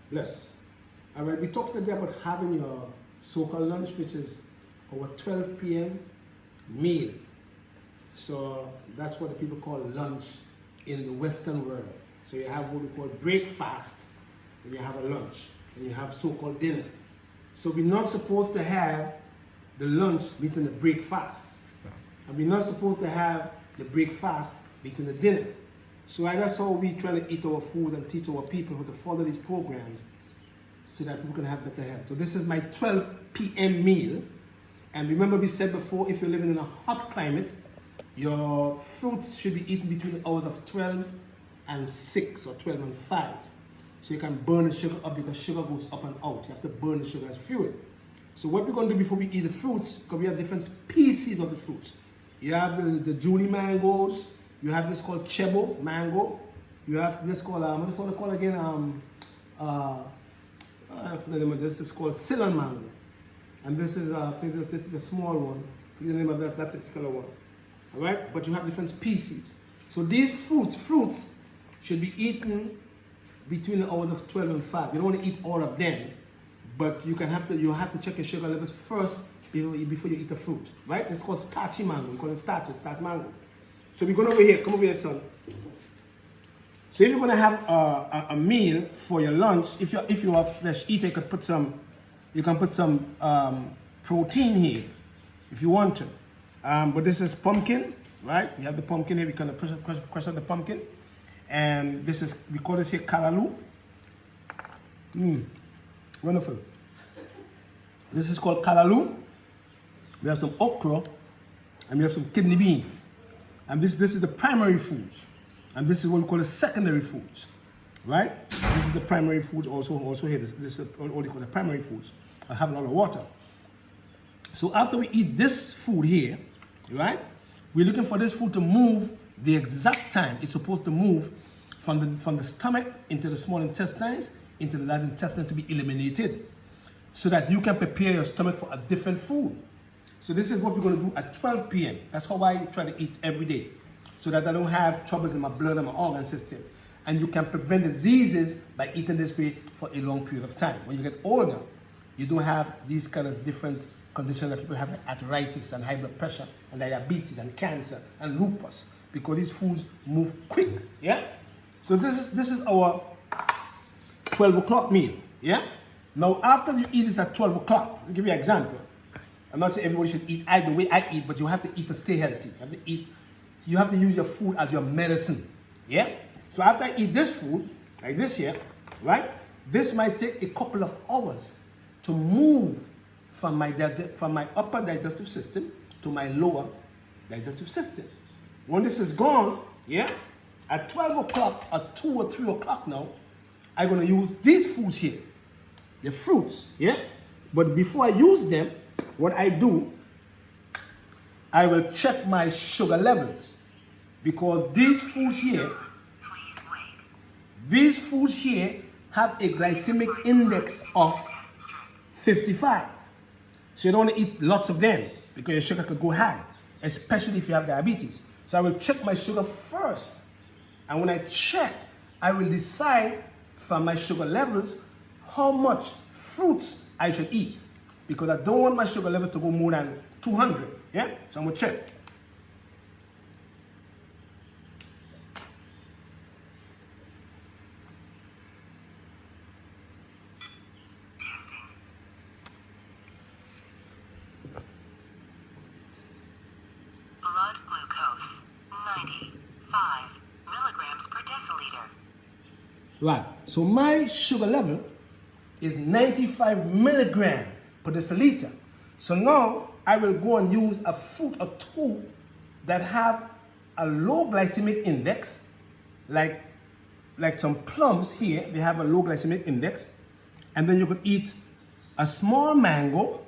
Bless. All right, we talked today about having your so-called lunch, which is our 12 p.m. meal. So that's what the people call lunch in the Western world. So you have what we call breakfast, and you have a lunch, and you have so-called dinner. So we're not supposed to have the lunch between the breakfast. And we're not supposed to have the breakfast between the dinner. So that's how we try to eat our food and teach our people how to follow these programs so that people can have better health. So this is my 12 p.m. meal. And remember we said before, if you're living in a hot climate, your fruits should be eaten between the hours of 12 and 6 or 12 and 5. So you can burn the sugar up because sugar goes up and out. You have to burn the sugar as fuel. So what we're going to do before we eat the fruits, because we have different species of the fruits. You have the Julie mangoes. You have this called Chebo mango. You have this called, what is it called again? This is called Ceylon mango. And this is, I think this is the small one. I forget the name of that particular one. All right? But you have different species. So these fruits should be eaten between the hours of 12 and 5. You don't want to eat all of them. But you have to check your sugar levels first before you eat the fruit, right? It's called starchy mango. We call it starch mango. So we're going over here. Come over here, son. So if you're going to have a meal for your lunch, if you are flesh eater, you can put some protein here if you want to. But this is pumpkin, right? You have the pumpkin here. We're going to crush out the pumpkin, and we call this here kalaloo. Wonderful. This is called kalaloo. We have some okra, and we have some kidney beans. And this is the primary foods. And this is what we call the secondary foods, right? This is the primary foods also here. This is what we call the primary foods. I have a lot of water. So after we eat this food here, right? We're looking for this food to move the exact time it's supposed to move from the stomach into the small intestines, into the large intestine to be eliminated, so that you can prepare your stomach for a different food. So this is what we're going to do at 12 p.m. That's how I try to eat every day, so that I don't have troubles in my blood and my organ system. And you can prevent diseases by eating this way for a long period of time. When you get older, you don't have these kind of different conditions that people have, like arthritis and high blood pressure and diabetes and cancer and lupus, because these foods move quick. Yeah. So this is our 12 o'clock meal. Yeah. Now after you eat this at 12 o'clock, I'll give you an example. I'm not saying everybody should eat the way I eat, but you have to eat to stay healthy. You have to use your food as your medicine. Yeah? So after I eat this food, like this here, right? This might take a couple of hours to move from my upper digestive system to my lower digestive system. When this is gone, yeah, at 12 o'clock or 2 or 3 o'clock now, I'm going to use these foods here, the fruits, yeah? But before I use them, what I do, I will check my sugar levels, because these foods here have a glycemic index of 55. So you don't want to eat lots of them because your sugar could go high, especially if you have diabetes. So I will check my sugar first. And when I check, I will decide from my sugar levels how much fruits I should eat, because I don't want my sugar levels to go more than 200. Yeah? So I'm going to check. Blood glucose, 95 milligrams per deciliter. Right. So my sugar level is 95 milligrams per deciliter. So now I will go and use a fruit or two that have a low glycemic index, like some plums here. They have a low glycemic index. And then you could eat a small mango,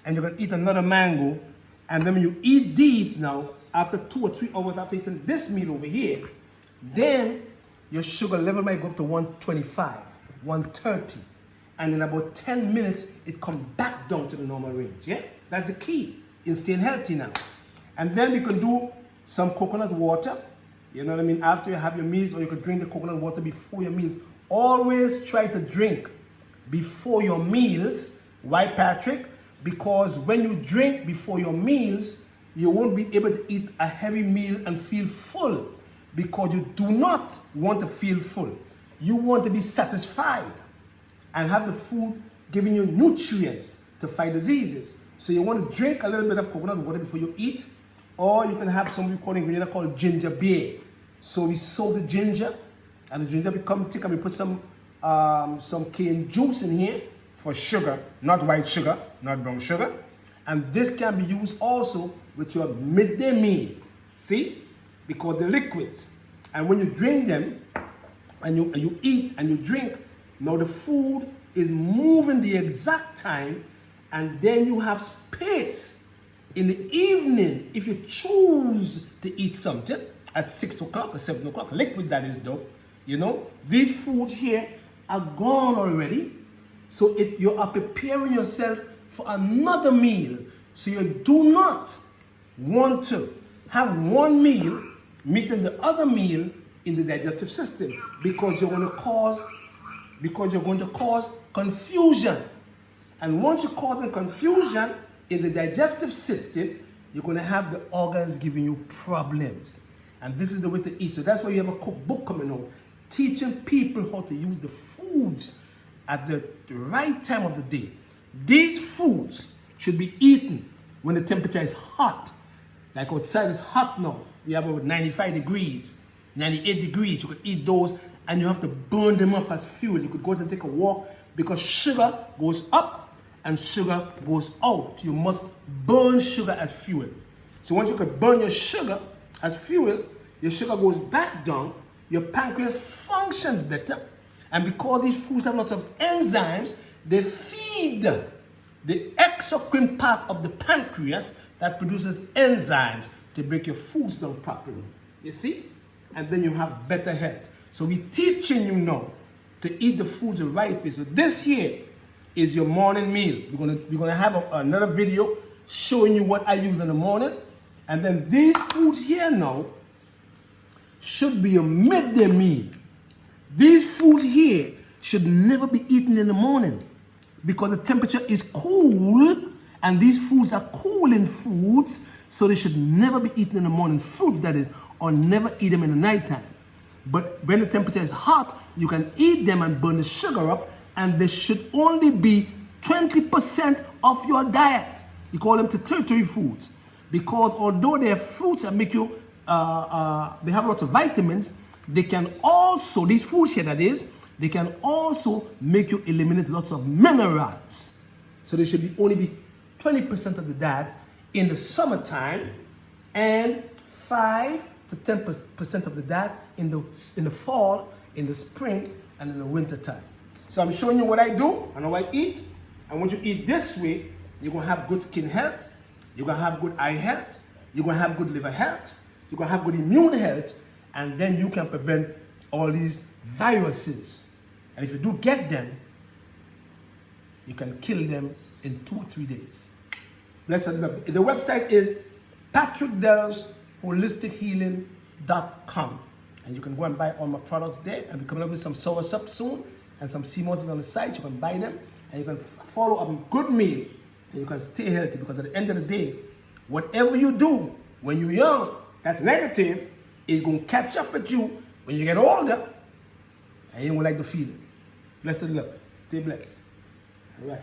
and you can eat another mango. And then when you eat these now, after 2 or 3 hours after eating this meal over here, then your sugar level might go up to 125, 130. And in about 10 minutes, it comes back down to the normal range. Yeah? That's the key in staying healthy now. And then we can do some coconut water. You know what I mean? After you have your meals, or you could drink the coconut water before your meals always try to drink before your meals. Why, Patrick? Because when you drink before your meals, you won't be able to eat a heavy meal and feel full, because you do not want to feel full. You want to be satisfied and have the food giving you nutrients to fight diseases. So you want to drink a little bit of coconut water before you eat, or you can have some we call ingredient called ginger beer. So we soak the ginger, and the ginger become thick, and we put some cane juice in here for sugar, not white sugar, not brown sugar. And this can be used also with your midday meal. See? Because they're liquids. And when you drink them, and you eat and you drink, now the food is moving the exact time, and then you have space in the evening if you choose to eat something at 6 o'clock or 7 o'clock, liquid that is though, you know, these foods here are gone already. So you are preparing yourself for another meal. So you do not want to have one meal meeting the other meal in the digestive system, because you're going to cause confusion. And once you cause confusion in the digestive system, you're going to have the organs giving you problems. And this is the way to eat. So that's why you have a cookbook coming out, teaching people how to use the foods at the right time of the day. These foods should be eaten when the temperature is hot. Like outside is hot now. We have about 95 degrees, 98 degrees. You could eat those, and you have to burn them up as fuel. You could go out and take a walk, because sugar goes up and sugar goes out. You must burn sugar as fuel. So once you can burn your sugar as fuel, your sugar goes back down, your pancreas functions better, and because these foods have lots of enzymes, they feed the exocrine part of the pancreas that produces enzymes to break your foods down properly. You see? And then you have better health. So we're teaching you now to eat the foods the right way. So this here is your morning meal. We're gonna have another video showing you what I use in the morning. And then these foods here now should be your midday meal. These foods here should never be eaten in the morning, because the temperature is cool, and these foods are cooling foods, so they should never be eaten in the morning. Fruits, that is, or never eat them in the nighttime. But when the temperature is hot, you can eat them and burn the sugar up, and they should only be 20% of your diet. You call them tertiary foods, because although they are fruits that make you, they have lots of vitamins, they can also, these foods here that is, they can also make you eliminate lots of minerals. So they should only be 20% of the diet in the summertime, and 5 to 10% of the diet in the fall, in the spring, and in the winter time. So I'm showing you what I do and how I eat. And when you eat this way, you're going to have good skin health, you're going to have good eye health, you're going to have good liver health, you're going to have good immune health, and then you can prevent all these viruses. And if you do get them, you can kill them in 2 or 3 days. Blessed love. The website is patrickdelsholistichealing.com, and you can go and buy all my products there. And we're coming up with some soursop soon, and some sea mountains on the site. You can buy them, and you can follow up a good meal, and you can stay healthy. Because at the end of the day, whatever you do when you're young that's negative is going to catch up with you when you get older, and you won't like the feeling. Blessed love. Stay blessed. All right.